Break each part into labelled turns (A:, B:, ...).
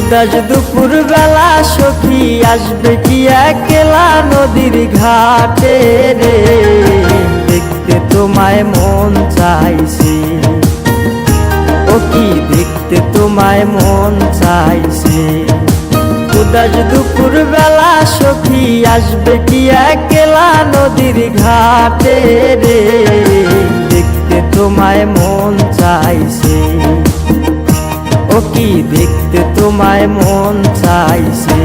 A: উদাস দুপুর বেলা সখী আসবে কি একলা নদীর ঘাটে রে, দেখতে তোমায় মন চাইছে। ও কি দেখতে তোমায় মন চাইছে। উদাস দুপুর বেলা সখী আসবে কি একলা নদীর ঘাটে রে, দেখতে তোমায় মন চাইছে। ও কি দেখতে তোমায় মন চাইছে।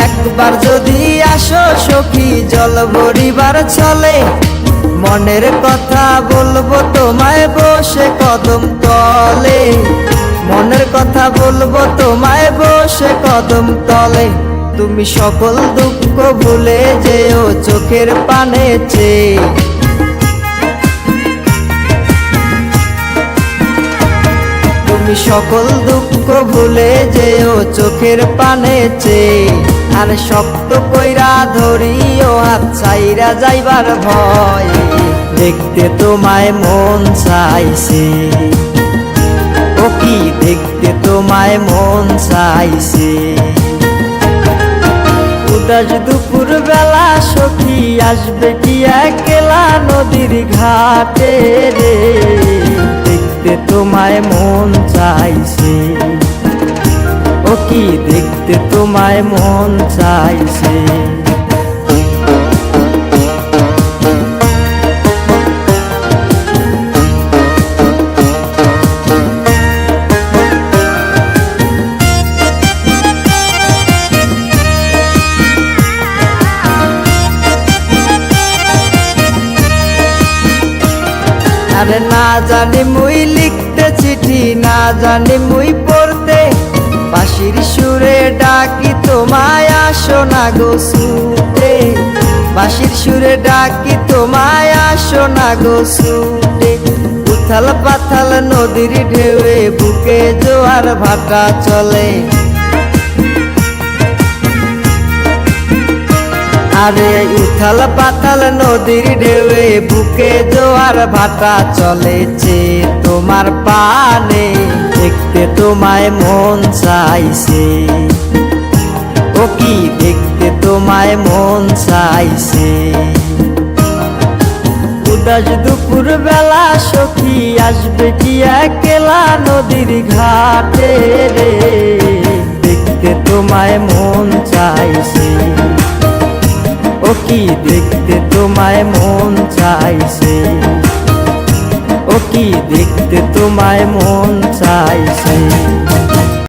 A: একবার যদি আসো সখী জল ভরিবার চলে, মনের কথা বলবো তোমায় বসে কদম তলে। মনের কথা বলবো তোমায় বসে কদম তলে। তুমি সকল দুঃখ ভুলে যেও চোখের পানে চেয়ে। তুমি সকল দুঃখ ভুলে যেও চোখের পানে চেয়ে। আর শক্ত কইরা ধরিও হাত ছাইরা যাইবার ভয়, দেখতে তোমায় মন চাইছে। ও কি দেখতে তোমায় মন চাইছে। উদাস দুপুর বেলা সখী আসবে কি একলা নদীর ঘাটে রে, দেখতে তোমায় মন চাইছে। ও কি দেখতে তোমায় মন চাইছে। আরে না জানি মুই লিখতে চিঠি, না জানি মুই পড়তে, বাঁশির সুরে ডাকি তোমায় আসো না গো ছুটে। বাঁশির সুরে ডাকি তোমায় আসো না গো ছুটে। উথাল পাথাল নদীর ঢেউয়ে বুকে জোয়ার ভাটা চলে। আরে উথাল পাথাল নদীর ঢেউয়ে বুকে জোয়ার ভাটা চলেছে তোমার পানে, দেখতে তোমায় মন চাইছে। ও কি দেখতে তোমায় মন চাইছে। উদাস দুপুর বেলা সখী আসবে কি একলা নদীর ঘাটে রে, দেখতে তোমায় মন চাইছে। ও কি দেখতে তোমায় মন চাইছে। ও কি দেখতে তোমায় মন চাইছে।